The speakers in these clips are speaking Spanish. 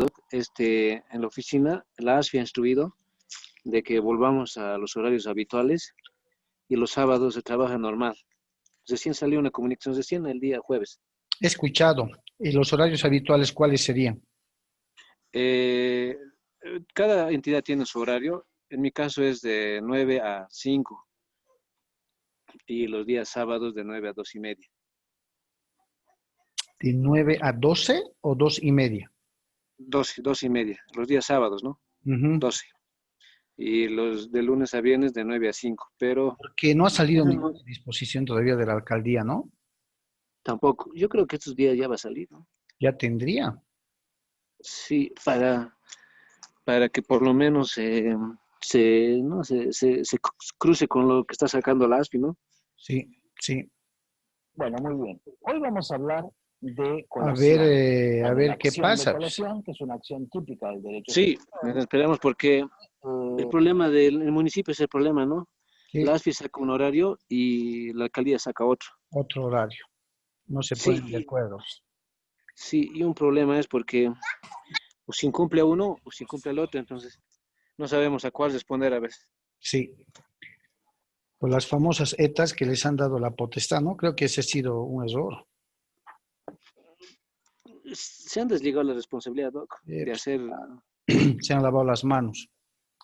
en la oficina, la ASFI ha instruido de que volvamos a los horarios habituales y los sábados se trabaja normal. Recién salió una comunicación, recién el día jueves. He escuchado. ¿Y los horarios habituales cuáles serían? Eh, Cada entidad tiene su horario. En mi caso es de 9 a 5 y los días sábados de 9 a 2:30. ¿De 9 a 12 o 2:30? 12:30. Los días sábados, ¿no? Ujú. 12. Y los de lunes a viernes de 9 a 5. Pero Porque no ha salido eso ninguna no, disposición todavía de la alcaldía, ¿no? tampoco. Yo creo que estos días ya va a salir, ¿no? Ya tendría. Sí, para que por lo menos ¿no? se cruce con lo que está sacando la ASPI, ¿no? Sí, sí. Bueno, muy bien. Hoy vamos a hablar de A ver, colación, a de la ver qué acción de pasa, pues. colación, que es una acción típica del derecho Sí, civil. esperamos porque el problema del municipio es el problema, ¿no? Sí, La ASFI saca un horario y la alcaldía saca otro. otro horario. No se Sí, ponen de acuerdo. sí, y un problema es porque o se incumple a uno o se incumple al otro, entonces no sabemos a cuál responder a veces. Sí. Por las famosas ETAs que les han dado la potestad, ¿no? Creo que ese ha sido un error. Se han desligado la responsabilidad, Doc, de Pues, hacer, se han lavado las manos.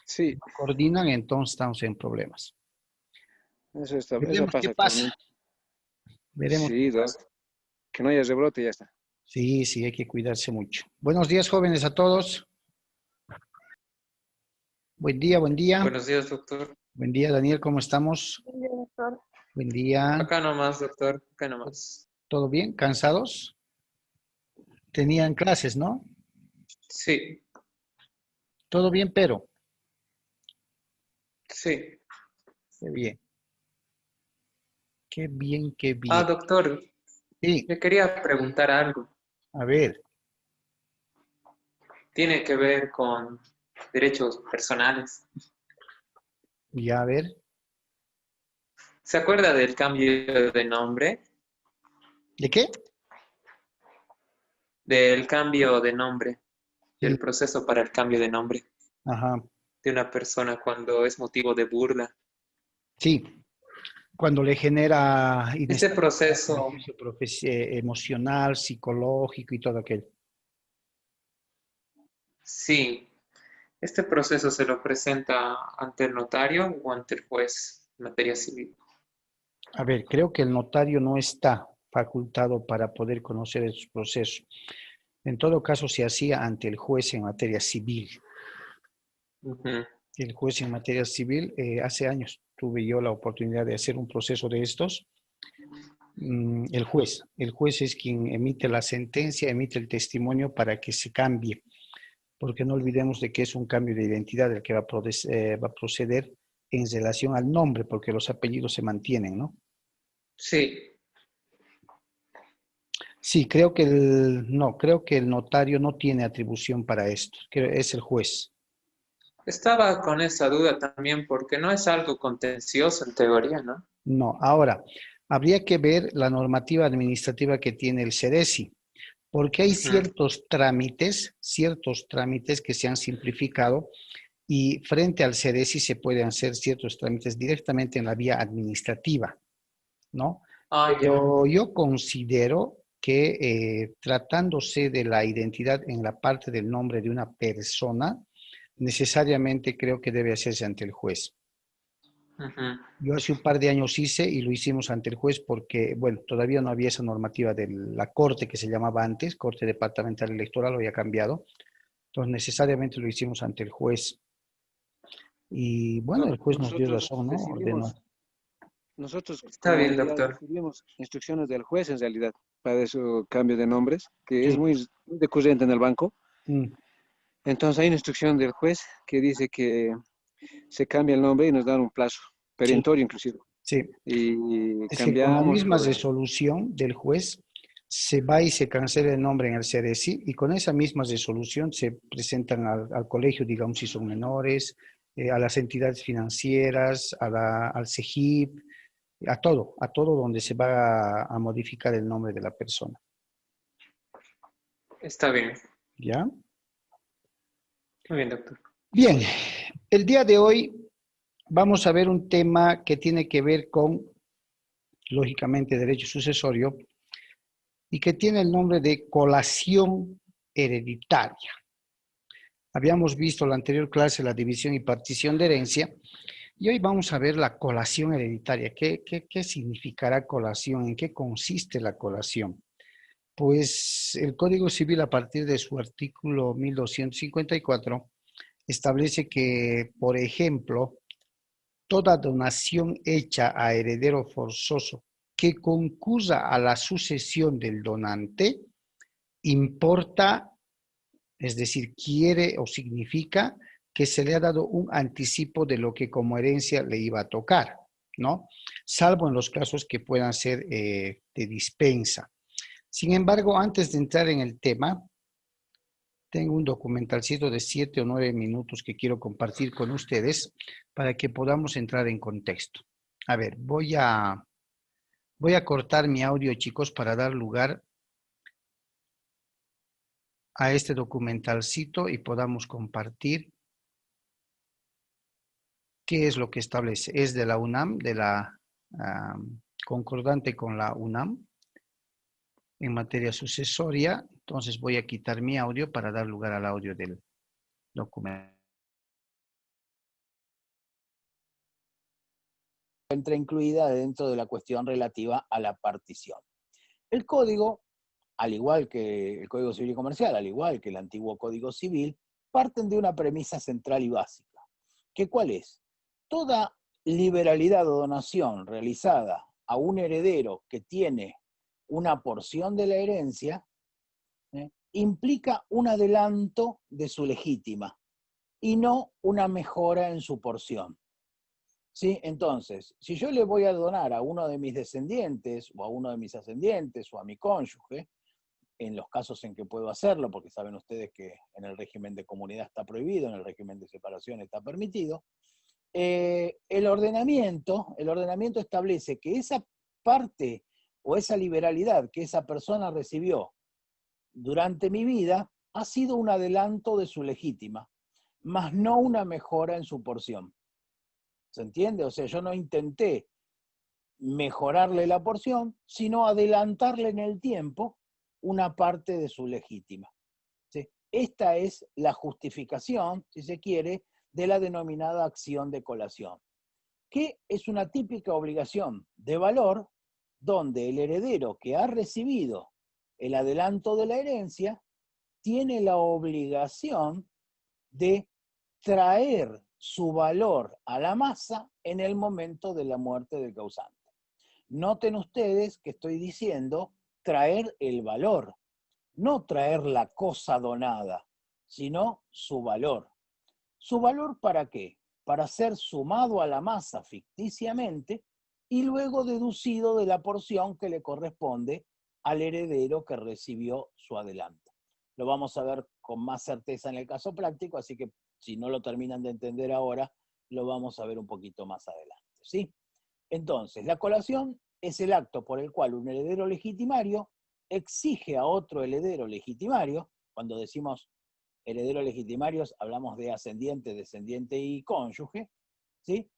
sí, No coordinan, entonces estamos en problemas. eso Veremos qué pasa pasa. actualmente. Veremos qué Sí, Doc, pasa. que no haya rebrote y ya está. Sí, sí, hay que cuidarse mucho. Buenos días, jóvenes, a todos. Buen día, buen día. Buenos días, doctor. Buen día, Daniel, ¿cómo estamos? Buen día, doctor. Buen día. Acá nomás, doctor. Acá nomás. ¿Todo bien? ¿Cansados? Tenían clases, ¿no? Sí, Todo bien, pero. sí. Qué bien. Qué bien, qué Ah, bien. doctor, Sí, le quería preguntar algo. a ver, Tiene que ver con derechos personales. ya a ver. ¿Se acuerda del cambio de nombre? ¿De qué? Del cambio de nombre, del El- proceso para el cambio de nombre Ajá. de una persona cuando es motivo de burla. Sí, cuando le genera Este inestabilidad, proceso, perjuicio emocional, psicológico y todo aquello. sí, este proceso se lo presenta ante el notario o ante el juez en materia civil. A ver, creo que el notario no está facultado para poder conocer esos procesos. En todo caso, se hacía ante el juez en materia civil. Ujú. El juez en materia civil, hace años tuve yo la oportunidad de hacer un proceso de estos. El juez es quien emite la sentencia, emite el testimonio para que se cambie, porque no olvidemos de que es un cambio de identidad el que va a proceder en relación al nombre, porque los apellidos se mantienen, ¿no? Sí, Sí, creo que el notario no tiene atribución para esto, que es el juez. estaba con esa duda también porque no es algo contencioso en teoría, ¿no? No, ahora, habría que ver la normativa administrativa que tiene el CEDESI, porque hay Ujú. ciertos trámites que se han simplificado y frente al CEDESI se pueden hacer ciertos trámites directamente en la vía administrativa, ¿no? Ah, ya. Pero yo considero que tratándose de la identidad en la parte del nombre de una persona, necesariamente creo que debe hacerse ante el juez. Ujú. Yo hace un par de años hice y lo hicimos ante el juez porque, bueno, todavía no había esa normativa de la corte que se llamaba antes, Corte Departamental Electoral, lo había cambiado. Entonces, necesariamente lo hicimos ante el juez. Y bueno, el Doc, juez nos dio razón, ¿no? Ordenó. nosotros Está como bien, entidad doctor. recibimos instrucciones del juez en realidad para ese cambio de nombres, que es Sí. muy recurrente en el banco. Mm, Entonces hay una instrucción del juez que dice que se cambia el nombre y nos dan un plazo, sí, perentorio inclusive. sí. Y Es que con la cambiamos misma todo eso. resolución del juez se va y se cancela el nombre en el CDC y con esa misma resolución se presentan al colegio, digamos, si son menores, a las entidades financieras, al CEGIP, a todo donde se va a modificar el nombre de la persona. Está bien. ¿Ya? Muy bien, doctor. Bien, el día de hoy vamos a ver un tema que tiene que ver con, lógicamente, derecho sucesorio y que tiene el nombre de colación hereditaria. Habíamos visto en la anterior clase la división y partición de herencia y hoy vamos a ver la colación hereditaria. ¿Qué significará colación? ¿En qué consiste la colación? Pues el Código Civil, a partir de su artículo 1254, establece que, por ejemplo, toda donación hecha a heredero forzoso que concurra a la sucesión del donante importa, es decir, quiere o significa que se le ha dado un anticipo de lo que como herencia le iba a tocar, ¿no? Salvo en los casos que puedan ser de dispensa. Sin embargo, antes de entrar en el tema, tengo un documentalcito de 7 o 9 minutos que quiero compartir con ustedes para que podamos entrar en contexto. A ver, voy a cortar mi audio, chicos, para dar lugar a este documentalcito y podamos compartir qué es lo que establece. Es de la UNAM, de la concordante con la UNAM en materia sucesoria. Entonces voy a quitar mi audio para dar lugar al audio del documento. Entra incluida dentro de la cuestión relativa a la partición. El código, al igual que el Código Civil y Comercial, al igual que el antiguo Código Civil, parten de una premisa central y básica. ¿Que cuál es? Toda liberalidad o donación realizada a un heredero que tiene una porción de la herencia, implica un adelanto de su legítima y no una mejora en su porción. ¿Sí? Entonces, si yo le voy a donar a uno de mis descendientes, o a uno de mis ascendientes, o a mi cónyuge, en los casos en que puedo hacerlo, porque saben ustedes que en el régimen de comunidad está prohibido, en el régimen de separación está permitido, el ordenamiento establece que esa parte o esa liberalidad que esa persona recibió durante mi vida ha sido un adelanto de su legítima, más no una mejora en su porción. ¿Se entiende? O sea, yo no intenté mejorarle la porción, sino adelantarle en el tiempo una parte de su legítima. ¿Sí? Esta es la justificación, si se quiere, de la denominada acción de colación, que es una típica obligación de valor donde el heredero que ha recibido el adelanto de la herencia tiene la obligación de traer su valor a la masa en el momento de la muerte del causante. Noten ustedes que estoy diciendo traer el valor, no traer la cosa donada, sino su valor. ¿Su valor para qué? Para ser sumado a la masa ficticiamente y luego deducido de la porción que le corresponde al heredero que recibió su adelanto. Lo vamos a ver con más certeza en el caso práctico, así que si no lo terminan de entender ahora, lo vamos a ver un poquito más adelante, ¿sí? Entonces, la colación es el acto por el cual un heredero legitimario exige a otro heredero legitimario. Cuando decimos herederos legitimarios, hablamos de ascendiente, descendiente y cónyuge, ¿sí?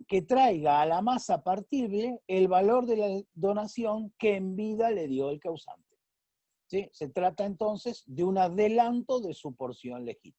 Que traiga a la masa partible el valor de la donación que en vida le dio el causante. ¿Sí? Se trata entonces de un adelanto de su porción legítima.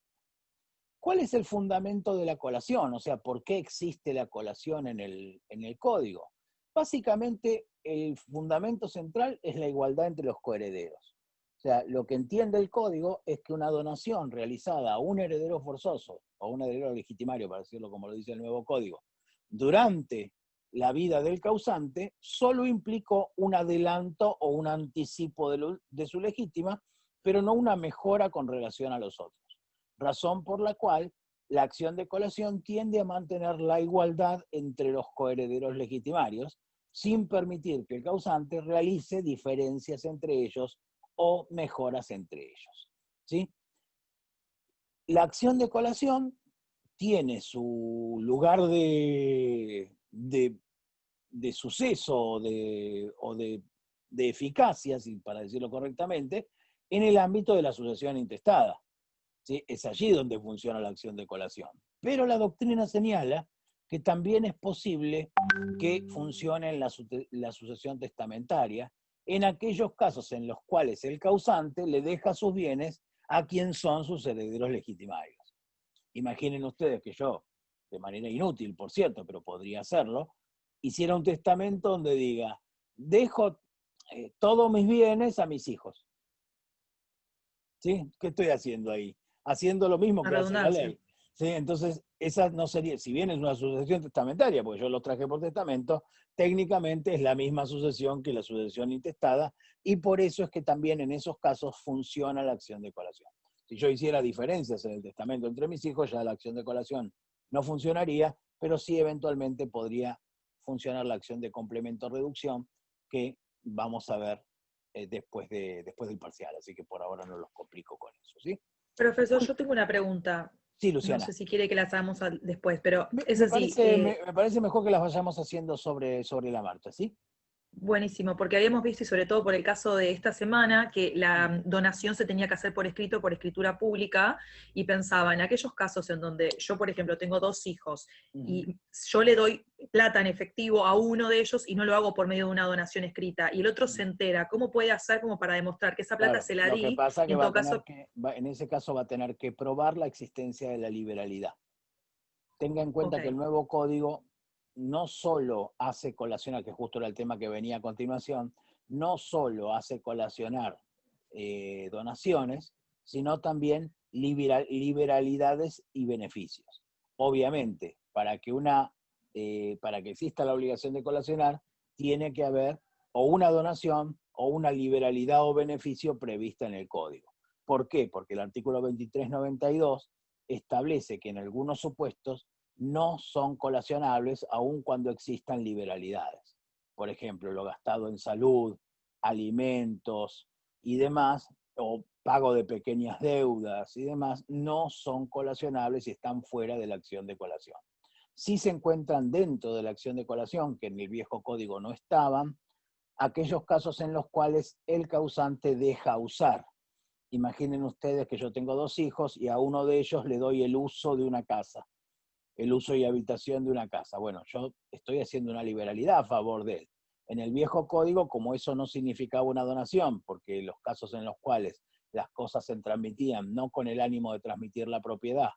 ¿Cuál es el fundamento de la colación? O sea, ¿por qué existe la colación en el código? Básicamente, el fundamento central es la igualdad entre los coherederos. O sea, lo que entiende el código es que una donación realizada a un heredero forzoso, o un heredero legitimario, para decirlo como lo dice el nuevo código, durante la vida del causante, solo implicó un adelanto o un anticipo de su legítima, pero no una mejora con relación a los otros. Razón por la cual la acción de colación tiende a mantener la igualdad entre los coherederos legitimarios, sin permitir que el causante realice diferencias entre ellos o mejoras entre ellos. ¿Sí? La acción de colación tiene su lugar de suceso o de eficacia, para decirlo correctamente, en el ámbito de la sucesión intestada. ¿sí? Es allí donde funciona la acción de colación. Pero la doctrina señala que también es posible que funcione en la sucesión testamentaria en aquellos casos en los cuales el causante le deja sus bienes a quien son sus herederos legitimarios. Imaginen ustedes que yo, de manera inútil, por cierto, pero podría hacerlo, hiciera un testamento donde diga, dejo todos mis bienes a mis hijos. ¿Sí? ¿Qué estoy haciendo ahí? Haciendo lo mismo que hace la ley. ¿Sí? Entonces, esa no sería, si bien es una sucesión testamentaria, porque yo lo traje por testamento, técnicamente es la misma sucesión que la sucesión intestada, y por eso es que también en esos casos funciona la acción de colación. Si yo hiciera diferencias en el testamento entre mis hijos, ya la acción de colación no funcionaría, pero sí eventualmente podría funcionar la acción de complemento-reducción, que vamos a ver después del parcial, así que por ahora no los complico con eso, ¿sí? Profesor, yo tengo una pregunta. Sí, Luciana. No sé si quiere que las hagamos después, pero es Me así. me parece mejor que las vayamos haciendo sobre la marcha, ¿sí? Buenísimo, porque habíamos visto, y sobre todo por el caso de esta semana, que la donación se tenía que hacer por escrito, por escritura pública, y pensaba en aquellos casos en donde yo, por ejemplo, tengo 2 hijos, y yo le doy plata en efectivo a uno de ellos y no lo hago por medio de una donación escrita, y el otro se entera, ¿cómo puede hacer como para demostrar que esa plata Claro, se la lo di? que pasa Y que en todo caso, en ese caso va a tener que probar la existencia de la liberalidad. Tenga en cuenta que el nuevo código no solo hace colacionar, que justo era el tema que venía a continuación, no solo hace colacionar donaciones, sino también liberalidades y beneficios. Obviamente, para que exista la obligación de colacionar, tiene que haber o una donación o una liberalidad o beneficio prevista en el código. ¿Por qué? Porque el artículo 2392 establece que en algunos supuestos no son colacionables aun cuando existan liberalidades. Por ejemplo, lo gastado en salud, alimentos y demás, o pago de pequeñas deudas y demás, no son colacionables y están fuera de la acción de colación. Sí se encuentran dentro de la acción de colación, que en el viejo código no estaban, aquellos casos en los cuales el causante deja usar. Imaginen ustedes que yo tengo 2 hijos y a uno de ellos le doy el uso de una casa, el uso y habitación de una casa. Bueno, yo estoy haciendo una liberalidad a favor de él. En el viejo código, como eso no significaba una donación, porque los casos en los cuales las cosas se transmitían no con el ánimo de transmitir la propiedad,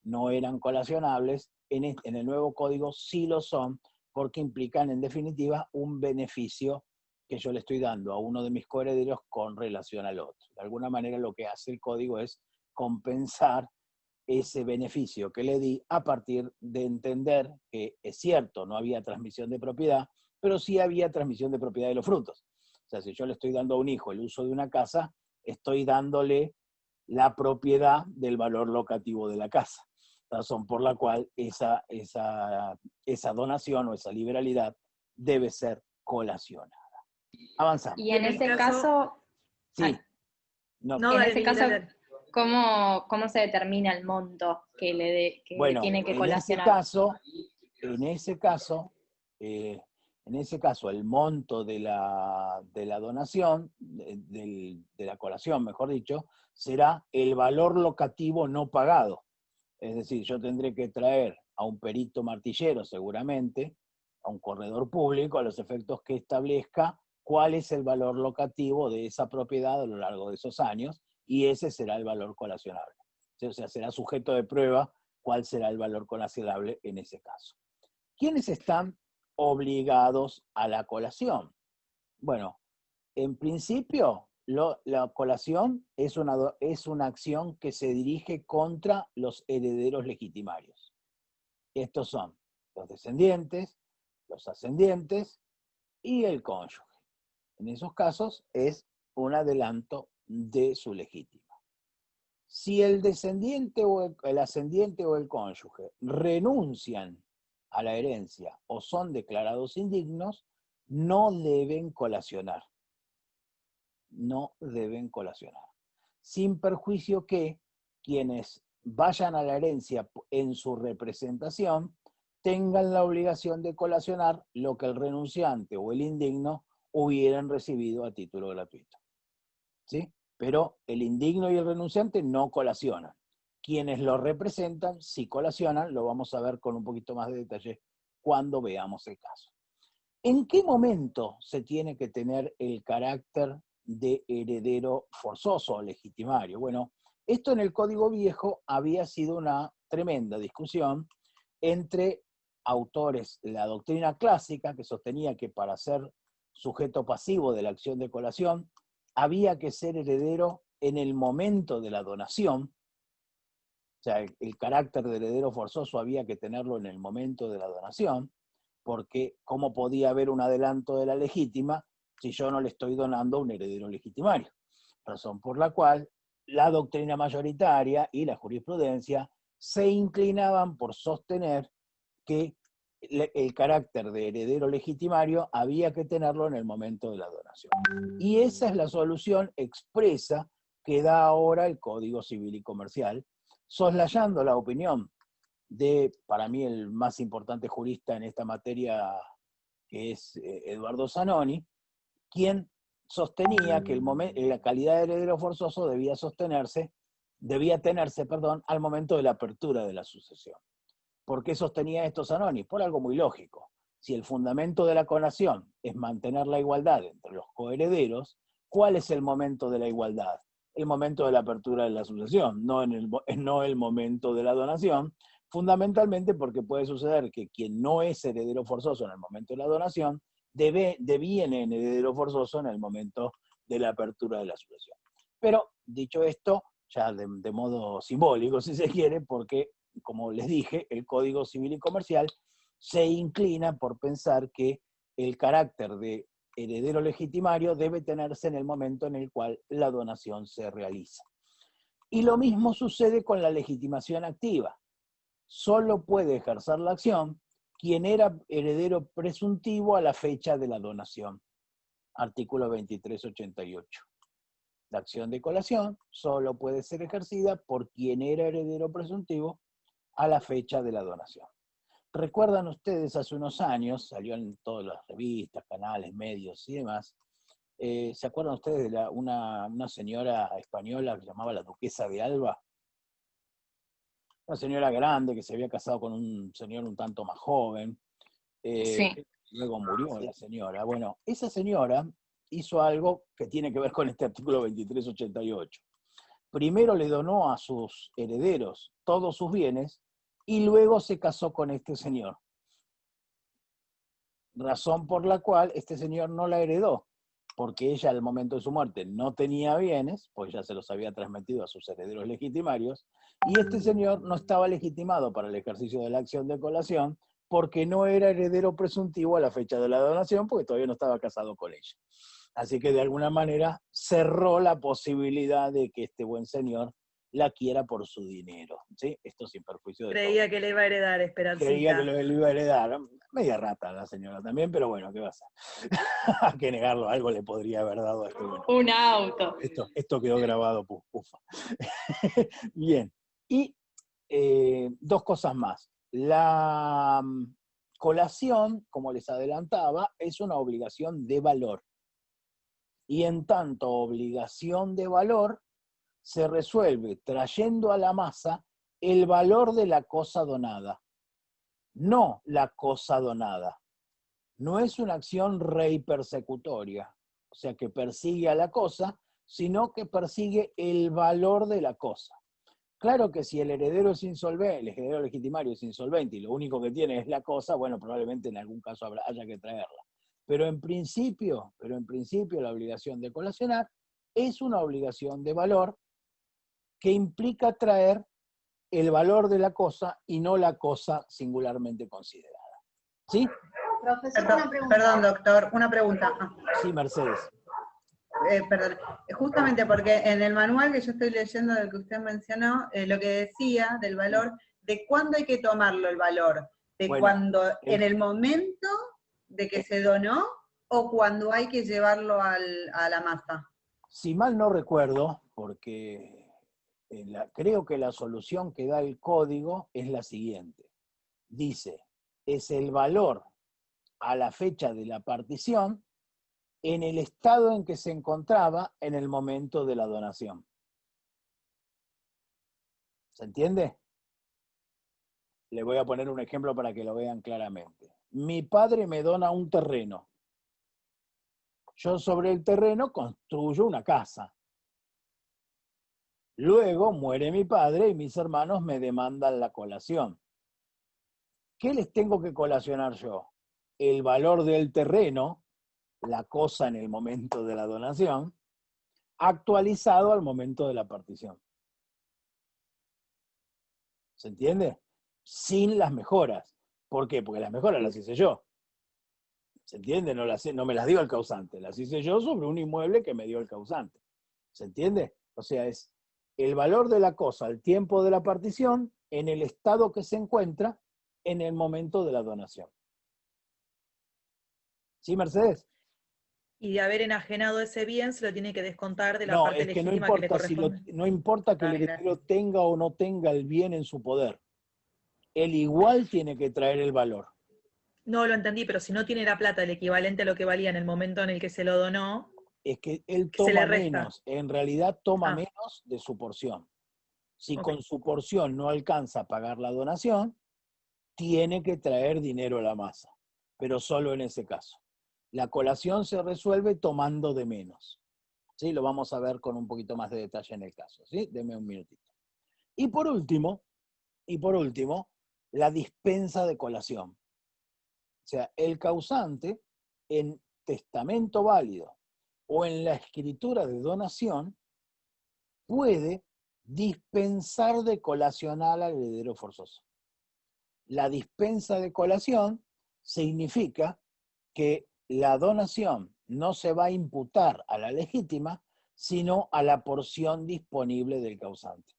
no eran colacionables, en el nuevo código sí lo son, porque implican en definitiva un beneficio que yo le estoy dando a uno de mis coherederos con relación al otro. De alguna manera lo que hace el código es compensar ese beneficio que le di a partir de entender que es cierto, no había transmisión de propiedad, pero sí había transmisión de propiedad de los frutos. O sea, si yo le estoy dando a un hijo el uso de una casa, estoy dándole la propiedad del valor locativo de la casa. Razón por la cual esa donación o esa liberalidad debe ser colacionada. Avanzamos. Y en ese caso, sí. En ese caso, ¿cómo se determina el monto que tiene que colacionar? En ese caso, el monto de la donación, de la colación, mejor dicho, será el valor locativo no pagado. Es decir, yo tendré que traer a un perito martillero, seguramente, a un corredor público, a los efectos que establezca cuál es el valor locativo de esa propiedad a lo largo de esos años, y ese será el valor colacionable. O sea, será sujeto de prueba cuál será el valor colacionable en ese caso. ¿Quiénes están obligados a la colación? Bueno, en principio, la colación es una acción que se dirige contra los herederos legitimarios. Estos son los descendientes, los ascendientes y el cónyuge. En esos casos es un adelanto de su legítima. Si el descendiente o el ascendiente o el cónyuge renuncian a la herencia o son declarados indignos, no deben colacionar. No deben colacionar. Sin perjuicio que quienes vayan a la herencia en su representación tengan la obligación de colacionar lo que el renunciante o el indigno hubieran recibido a título gratuito. ¿Sí? pero el indigno y el renunciante no colacionan. Quienes lo representan sí colacionan, lo vamos a ver con un poquito más de detalle cuando veamos el caso. ¿En qué momento se tiene que tener el carácter de heredero forzoso o legitimario? Bueno, esto en el Código Viejo había sido una tremenda discusión entre autores de la doctrina clásica, que sostenía que para ser sujeto pasivo de la acción de colación había que ser heredero en el momento de la donación. O sea, el carácter de heredero forzoso había que tenerlo en el momento de la donación, porque ¿cómo podía haber un adelanto de la legítima si yo no le estoy donando a un heredero legitimario? Razón por la cual la doctrina mayoritaria y la jurisprudencia se inclinaban por sostener que el carácter de heredero legitimario había que tenerlo en el momento de la donación. Y esa es la solución expresa que da ahora el Código Civil y Comercial, soslayando la opinión de, para mí, el más importante jurista en esta materia, que es Eduardo Zanoni, quien sostenía que la calidad de heredero forzoso debía tenerse al momento de la apertura de la sucesión. ¿Por qué sostenía esto Zanoni? Por algo muy lógico. Si el fundamento de la conación es mantener la igualdad entre los coherederos, ¿cuál es el momento de la igualdad? El momento de la apertura de la sucesión, no el momento de la donación, fundamentalmente porque puede suceder que quien no es heredero forzoso en el momento de la donación, deviene en heredero forzoso en el momento de la apertura de la sucesión. Pero, dicho esto, ya de modo simbólico, si se quiere, porque, como les dije, el Código Civil y Comercial se inclina por pensar que el carácter de heredero legitimario debe tenerse en el momento en el cual la donación se realiza. Y lo mismo sucede con la legitimación activa. Solo puede ejercer la acción quien era heredero presuntivo a la fecha de la donación. Artículo 2388. La acción de colación solo puede ser ejercida por quien era heredero presuntivo a la fecha de la donación. Recuerdan ustedes, hace unos años, salió en todas las revistas, canales, medios y demás, ¿se acuerdan ustedes de una señora española que se llamaba la Duquesa de Alba? Una señora grande que se había casado con un señor un tanto más joven. Sí. Luego murió la señora. Bueno, esa señora hizo algo que tiene que ver con este artículo 2388. Primero le donó a sus herederos todos sus bienes y luego se casó con este señor. Razón por la cual este señor no la heredó, porque ella al momento de su muerte no tenía bienes, pues ya se los había transmitido a sus herederos legitimarios, y este señor no estaba legitimado para el ejercicio de la acción de colación porque no era heredero presuntivo a la fecha de la donación, porque todavía no estaba casado con ella. Así que de alguna manera cerró la posibilidad de que este buen señor la quiera por su dinero, ¿sí? Esto sin perjuicio de Creía todo. que le iba a heredar, Esperancita. Creía que lo iba a heredar. Media rata la señora también, pero bueno, ¿qué va a hacer? Hay que negarlo, algo le podría haber dado a este bueno. Un auto. Esto quedó grabado, pufa. Bien, y dos cosas más. La colación, como les adelantaba, es una obligación de valor. Y en tanto obligación de valor, se resuelve trayendo a la masa el valor de la cosa donada, no la cosa donada. No es una acción rei persecutoria, o sea, que persigue a la cosa, sino que persigue el valor de la cosa. Claro que si el heredero es insolvente, el heredero legitimario es insolvente y lo único que tiene es la cosa, bueno, probablemente en algún caso haya que traerla. Pero en principio la obligación de colacionar es una obligación de valor que implica traer el valor de la cosa y no la cosa singularmente considerada. ¿Sí? Profesor, una pregunta. Perdón, doctor, una pregunta. Sí, Mercedes. Perdón, justamente porque en el manual que yo estoy leyendo del que usted mencionó, lo que decía del valor, de cuándo hay que tomarlo el valor, de bueno, cuando en el momento de que se donó o cuando hay que llevarlo a la masa. Si mal no recuerdo, porque creo que la solución que da el código es la siguiente. Dice, es el valor a la fecha de la partición en el estado en que se encontraba en el momento de la donación. ¿Se entiende? Le voy a poner un ejemplo para que lo vean claramente. Mi padre me dona un terreno. Yo sobre el terreno construyo una casa. Luego muere mi padre y mis hermanos me demandan la colación. ¿Qué les tengo que colacionar yo? El valor del terreno, la cosa en el momento de la donación, actualizado al momento de la partición. ¿Se entiende? Sin las mejoras. ¿Por qué? Porque las mejoras las hice yo. ¿Se entiende? No me las dio el causante. Las hice yo sobre un inmueble que me dio el causante. ¿Se entiende? O sea, es el valor de la cosa al tiempo de la partición en el estado que se encuentra en el momento de la donación. ¿Sí, Mercedes? Y de haber enajenado ese bien, se lo tiene que descontar de la No, parte es que legítima que le corresponde. no importa que el heredero tenga o no tenga el bien en su poder. Él igual tiene que traer el valor. No lo entendí, pero si no tiene la plata el equivalente a lo que valía en el momento en el que se lo donó, es que él se le toma resta. menos, en realidad toma menos de su porción. Si con su porción no alcanza a pagar la donación, tiene que traer dinero a la masa, pero solo en ese caso. La colación se resuelve tomando de menos. ¿Sí? Lo vamos a ver con un poquito más de detalle en el caso. ¿Sí? Deme un minutito. Y por último, la dispensa de colación. O sea, el causante en testamento válido o en la escritura de donación puede dispensar de colación al heredero forzoso. La dispensa de colación significa que la donación no se va a imputar a la legítima, sino a la porción disponible del causante.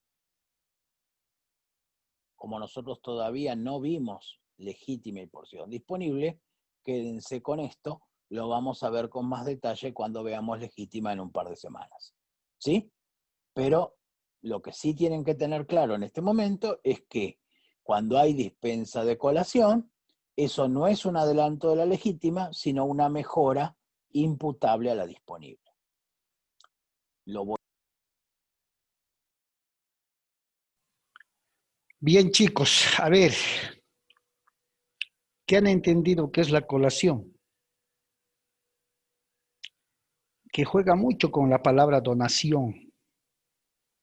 Como nosotros todavía no vimos legítima y porción disponible, quédense con esto, lo vamos a ver con más detalle cuando veamos legítima en un par de semanas. ¿Sí? Pero lo que sí tienen que tener claro en este momento es que cuando hay dispensa de colación, eso no es un adelanto de la legítima, sino una mejora imputable a la disponible. Bien, chicos, a ver, ¿qué han entendido que es la colación? Que juega mucho con la palabra donación,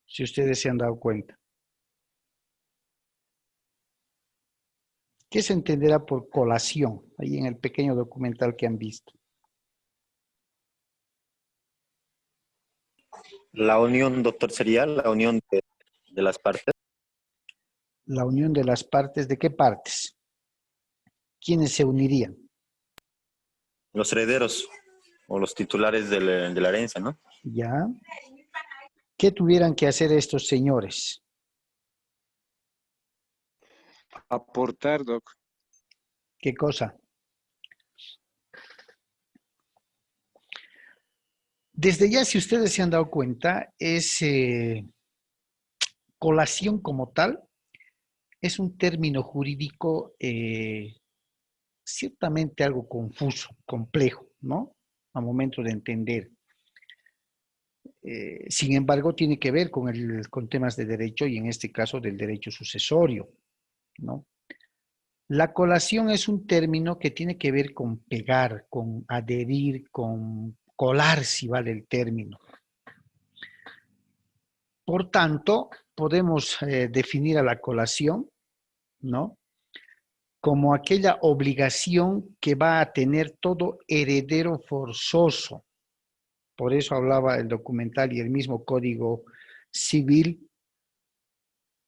si ustedes se han dado cuenta. ¿Qué se entenderá por colación? Ahí en el pequeño documental que han visto. La unión, doctor, sería la unión de las partes. La unión de las partes, ¿de qué partes? ¿Quiénes se unirían? Los herederos o los titulares de la herencia, ¿no? Ya. ¿Qué tuvieran que hacer estos señores? Aportar, doc. ¿Qué cosa? Desde ya, si ustedes se han dado cuenta, es colación como tal, es un término jurídico ciertamente algo confuso, complejo, ¿no? A momento de entender. Sin embargo, tiene que ver con temas de derecho y en este caso del derecho sucesorio, ¿no? La colación es un término que tiene que ver con pegar, con adherir, con colar, si vale el término. Por tanto, podemos definir a la colación, ¿no?, como aquella obligación que va a tener todo heredero forzoso. Por eso hablaba el documental y el mismo Código Civil,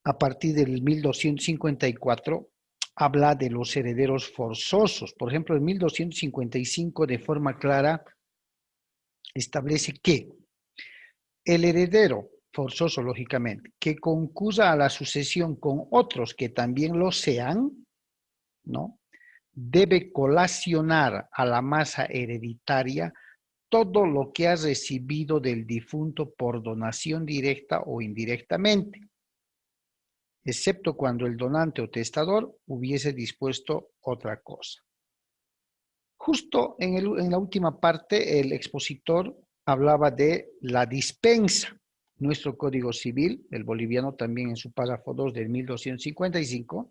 a partir del 1254, habla de los herederos forzosos. Por ejemplo, el 1255 de forma clara establece que el heredero forzoso, lógicamente, que concurra a la sucesión con otros que también lo sean, ¿no?, debe colacionar a la masa hereditaria todo lo que ha recibido del difunto por donación directa o indirectamente, excepto cuando el donante o testador hubiese dispuesto otra cosa. Justo en la última parte, el expositor hablaba de la dispensa. Nuestro Código Civil, el boliviano también en su párrafo 2 del 1255,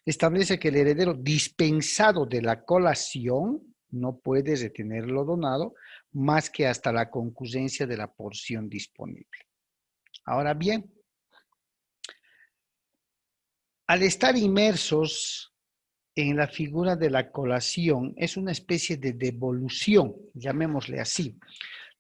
establece que el heredero dispensado de la colación no puede retener lo donado más que hasta la concurrencia de la porción disponible. Ahora bien, al estar inmersos en la figura de la colación, es una especie de devolución, llamémosle así.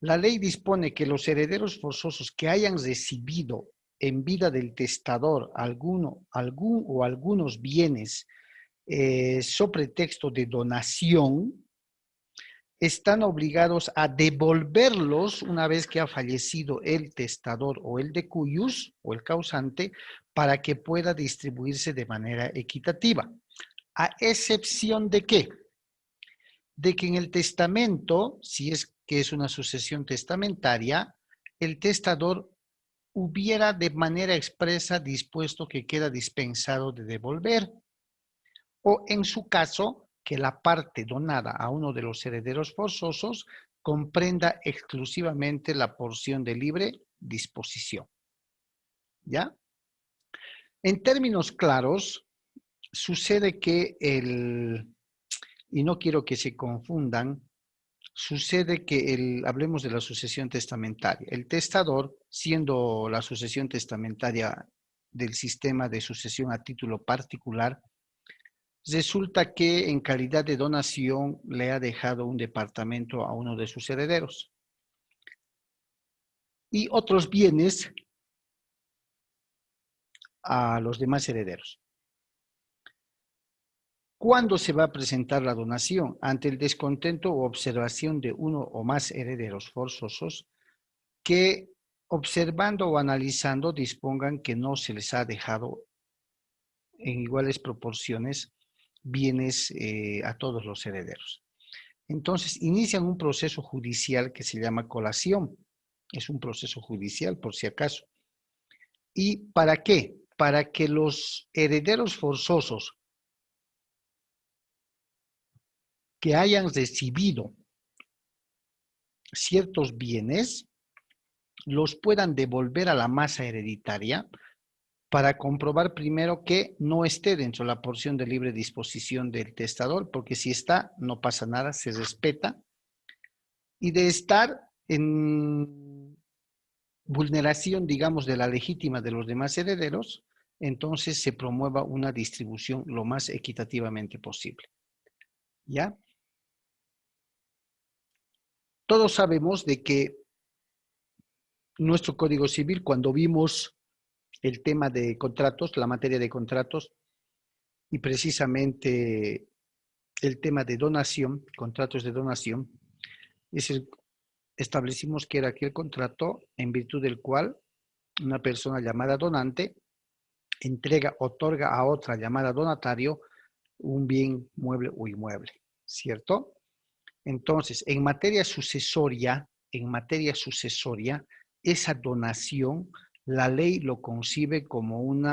La ley dispone que los herederos forzosos que hayan recibido en vida del testador algún o algunos bienes sobre texto de donación, están obligados a devolverlos una vez que ha fallecido el testador o el decuyus o el causante para que pueda distribuirse de manera equitativa. ¿A excepción de qué? De que en el testamento, si es que es una sucesión testamentaria, el testador hubiera de manera expresa dispuesto que queda dispensado de devolver, o en su caso, que la parte donada a uno de los herederos forzosos comprenda exclusivamente la porción de libre disposición. ¿Ya? En términos claros, sucede que y no quiero que se confundan, sucede que hablemos de la sucesión testamentaria. El testador, siendo la sucesión testamentaria del sistema de sucesión a título particular, resulta que en calidad de donación le ha dejado un departamento a uno de sus herederos. Y otros bienes a los demás herederos. ¿Cuándo se va a presentar la donación? Ante el descontento o observación de uno o más herederos forzosos que, observando o analizando, dispongan que no se les ha dejado en iguales proporciones bienes a todos los herederos. Entonces, inician un proceso judicial que se llama colación. Es un proceso judicial, por si acaso. ¿Y para qué? Para que los herederos forzosos que hayan recibido ciertos bienes los puedan devolver a la masa hereditaria para comprobar primero que no esté dentro de la porción de libre disposición del testador, porque si está, no pasa nada, se respeta. Y de estar en vulneración, digamos, de la legítima de los demás herederos, entonces se promueva una distribución lo más equitativamente posible. ¿Ya? Todos sabemos de que nuestro Código Civil, cuando vimos el tema de contratos, la materia de contratos, y precisamente el tema de donación, contratos de donación, establecimos que era aquel contrato en virtud del cual una persona llamada donante otorga a otra llamada donatario un bien mueble o inmueble, ¿cierto? Entonces, en materia sucesoria, esa donación, la ley lo concibe como un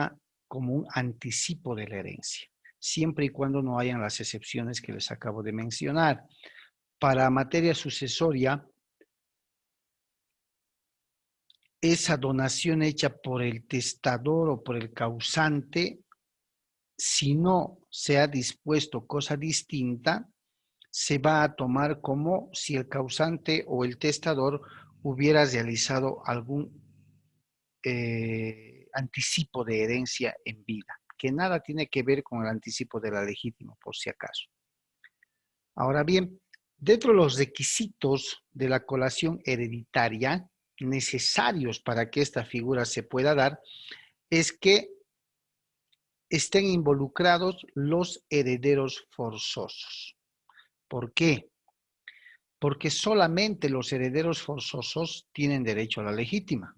anticipo de la herencia, siempre y cuando no hayan las excepciones que les acabo de mencionar. Para materia sucesoria, esa donación hecha por el testador o por el causante, si no se ha dispuesto cosa distinta, se va a tomar como si el causante o el testador hubiera realizado algún anticipo de herencia en vida, que nada tiene que ver con el anticipo de la legítima, por si acaso. Ahora bien, dentro de los requisitos de la colación hereditaria necesarios para que esta figura se pueda dar, es que estén involucrados los herederos forzosos. ¿Por qué? Porque solamente los herederos forzosos tienen derecho a la legítima,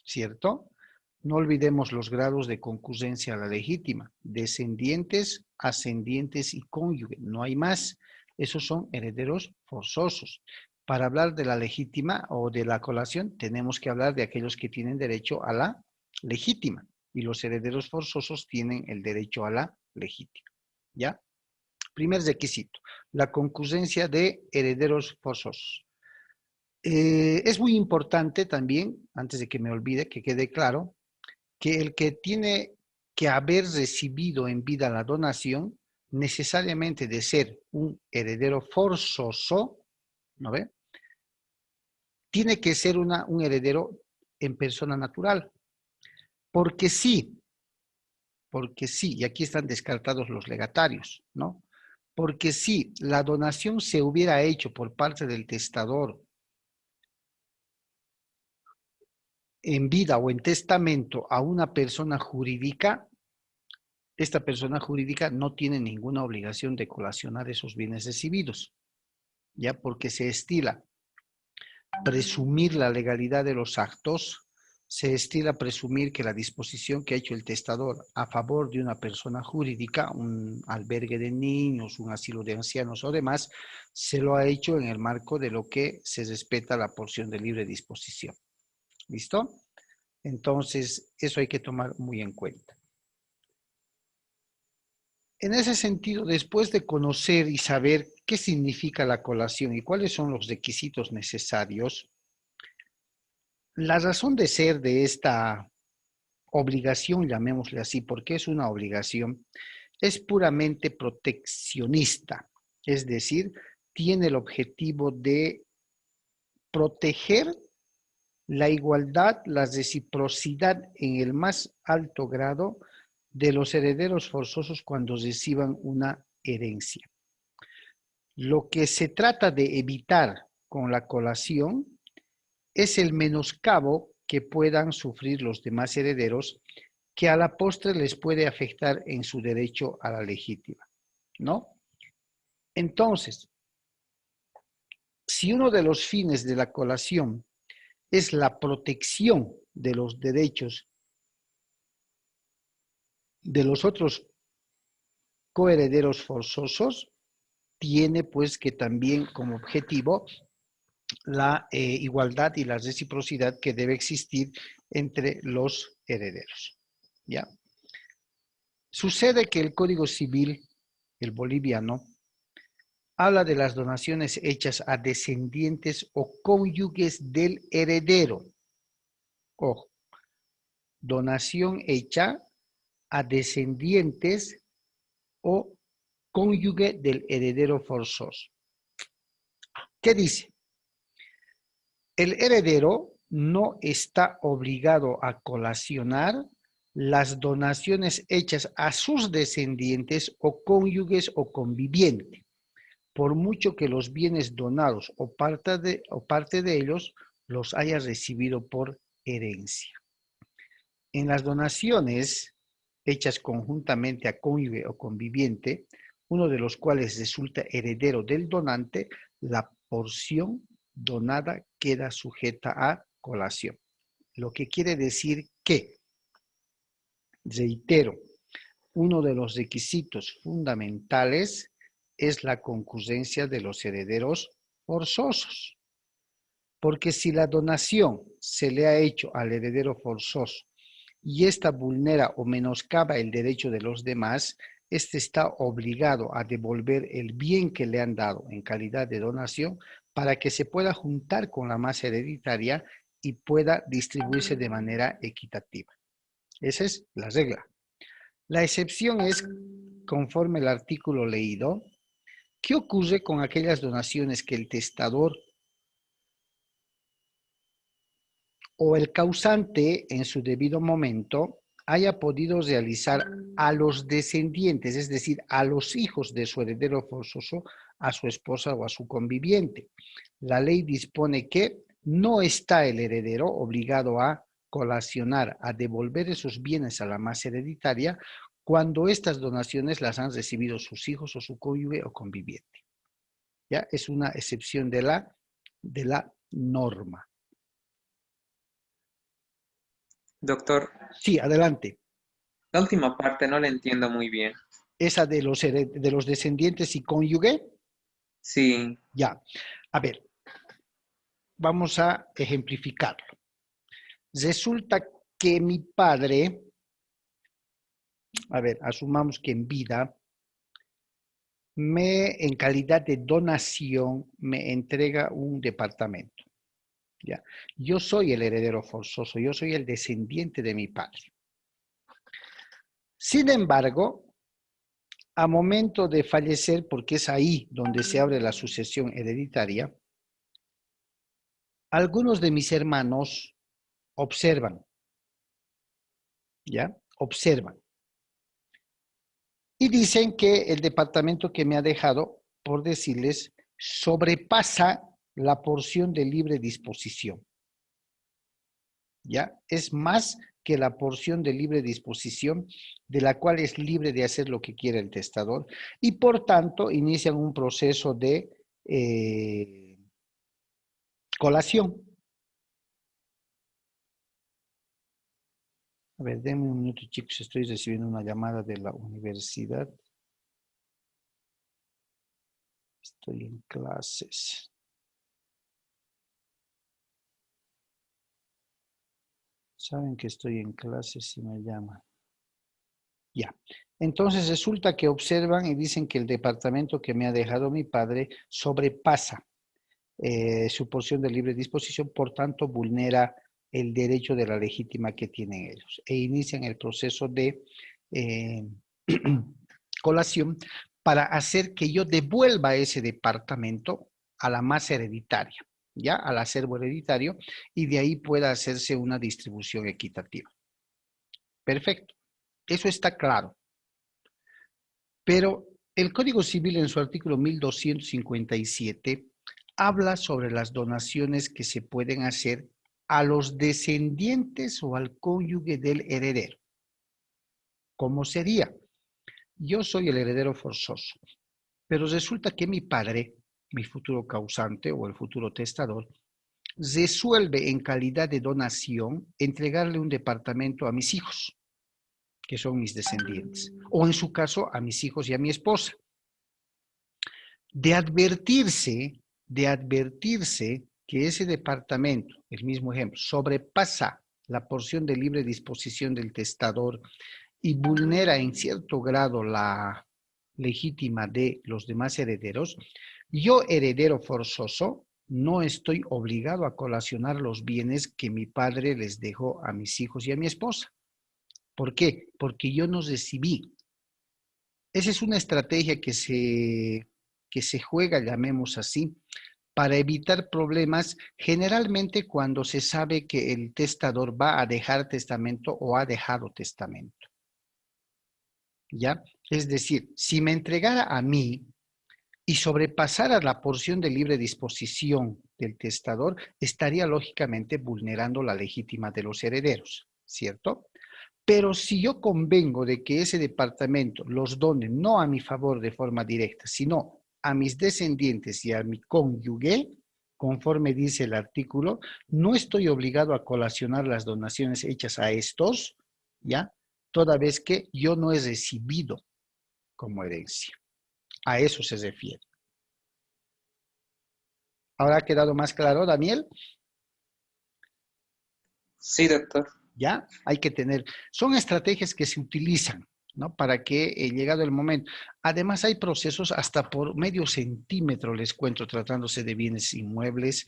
¿cierto? No olvidemos los grados de concurrencia a la legítima. Descendientes, ascendientes y cónyuge. No hay más. Esos son herederos forzosos. Para hablar de la legítima o de la colación, tenemos que hablar de aquellos que tienen derecho a la legítima. Y los herederos forzosos tienen el derecho a la legítima. ¿Ya? Primer requisito, la concurrencia de herederos forzosos. Es muy importante también, antes de que me olvide, que quede claro, que el que tiene que haber recibido en vida la donación, necesariamente de ser un heredero forzoso, ¿no ve? Tiene que ser un heredero en persona natural. Porque sí, y aquí están descartados los legatarios, ¿no? Porque si la donación se hubiera hecho por parte del testador en vida o en testamento a una persona jurídica, esta persona jurídica no tiene ninguna obligación de colacionar esos bienes recibidos, ya porque se estila presumir la legalidad de los actos, se estila presumir que la disposición que ha hecho el testador a favor de una persona jurídica, un albergue de niños, un asilo de ancianos o demás, se lo ha hecho en el marco de lo que se respeta la porción de libre disposición. ¿Listo? Entonces, eso hay que tomar muy en cuenta. En ese sentido, después de conocer y saber qué significa la colación y cuáles son los requisitos necesarios, la razón de ser de esta obligación, llamémosle así, porque es una obligación, es puramente proteccionista, es decir, tiene el objetivo de proteger la igualdad, la reciprocidad en el más alto grado de los herederos forzosos cuando reciban una herencia. Lo que se trata de evitar con la colación es el menoscabo que puedan sufrir los demás herederos que a la postre les puede afectar en su derecho a la legítima, ¿no? Entonces, si uno de los fines de la colación es la protección de los derechos de los otros coherederos forzosos, tiene pues que también como objetivo la igualdad y la reciprocidad que debe existir entre los herederos. ¿Ya? Sucede que el Código Civil, el boliviano, habla de las donaciones hechas a descendientes o cónyuges del heredero. Ojo, donación hecha a descendientes o cónyuge del heredero forzoso. ¿Qué dice? El heredero no está obligado a colacionar las donaciones hechas a sus descendientes o cónyuges o convivientes, por mucho que los bienes donados o parte de ellos los haya recibido por herencia. En las donaciones hechas conjuntamente a cónyuge o conviviente, uno de los cuales resulta heredero del donante, la porción donada queda sujeta a colación. Lo que quiere decir que, reitero, uno de los requisitos fundamentales es la concurrencia de los herederos forzosos. Porque si la donación se le ha hecho al heredero forzoso y ésta vulnera o menoscaba el derecho de los demás, éste está obligado a devolver el bien que le han dado en calidad de donación para que se pueda juntar con la masa hereditaria y pueda distribuirse de manera equitativa. Esa es la regla. La excepción es, conforme el artículo leído, ¿qué ocurre con aquellas donaciones que el testador o el causante en su debido momento haya podido realizar a los descendientes, es decir, a los hijos de su heredero forzoso, a su esposa o a su conviviente? La ley dispone que no está el heredero obligado a colacionar, a devolver esos bienes a la masa hereditaria cuando estas donaciones las han recibido sus hijos o su cónyuge o conviviente. ¿Ya? Es una excepción de la norma. Doctor. Sí, adelante. La última parte no la entiendo muy bien. ¿Esa de los descendientes y cónyuge? Sí. Ya. A ver, vamos a ejemplificarlo. Resulta que mi padre, a ver, asumamos que en vida en calidad de donación, me entrega un departamento. ¿Ya? Yo soy el heredero forzoso, yo soy el descendiente de mi padre. Sin embargo, a momento de fallecer, porque es ahí donde se abre la sucesión hereditaria, algunos de mis hermanos observan, ¿ya? Observan. Y dicen que el departamento que me ha dejado, por decirles, sobrepasa la porción de libre disposición. ¿Ya? Es más que la porción de libre disposición, de la cual es libre de hacer lo que quiera el testador, y por tanto inician un proceso de colación. A ver, denme un minuto, chicos, estoy recibiendo una llamada de la universidad. Estoy en clases. Saben que estoy en clases si me llaman. Ya. Entonces resulta que observan y dicen que el departamento que me ha dejado mi padre sobrepasa su porción de libre disposición, por tanto vulnera el derecho de la legítima que tienen ellos e inician el proceso de colación para hacer que yo devuelva ese departamento a la masa hereditaria, ¿ya? Al acervo hereditario, y de ahí pueda hacerse una distribución equitativa. Perfecto. Eso está claro. Pero el Código Civil en su artículo 1257 habla sobre las donaciones que se pueden hacer a los descendientes o al cónyuge del heredero. ¿Cómo sería? Yo soy el heredero forzoso, pero resulta que mi padre, mi futuro causante o el futuro testador, resuelve en calidad de donación entregarle un departamento a mis hijos, que son mis descendientes, o en su caso a mis hijos y a mi esposa. De advertirse que ese departamento, el mismo ejemplo, sobrepasa la porción de libre disposición del testador y vulnera en cierto grado la legítima de los demás herederos, yo, heredero forzoso, no estoy obligado a colacionar los bienes que mi padre les dejó a mis hijos y a mi esposa. ¿Por qué? Porque yo no recibí. Esa es una estrategia que se juega, llamemos así, para evitar problemas, generalmente cuando se sabe que el testador va a dejar testamento o ha dejado testamento. ¿Ya? Es decir, si me entregara a mí y sobrepasara la porción de libre disposición del testador, estaría lógicamente vulnerando la legítima de los herederos, ¿cierto? Pero si yo convengo de que ese departamento los done no a mi favor de forma directa, sino a mis descendientes y a mi cónyuge, conforme dice el artículo, no estoy obligado a colacionar las donaciones hechas a estos, ¿ya? Toda vez que yo no he recibido como herencia. A eso se refiere. ¿Ahora ha quedado más claro, Daniel? Sí, doctor. ¿Ya? Hay que tener, son estrategias que se utilizan, ¿no? Para que, llegado el momento, además hay procesos hasta por medio centímetro, les cuento, tratándose de bienes inmuebles,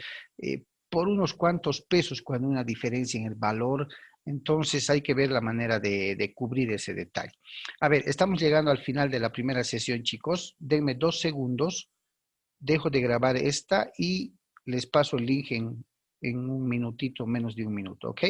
por unos cuantos pesos cuando hay una diferencia en el valor, entonces hay que ver la manera de cubrir ese detalle. A ver, estamos llegando al final de la primera sesión, chicos, denme 2 segundos, dejo de grabar esta y les paso el link en un minutito, menos de un minuto, ¿ok?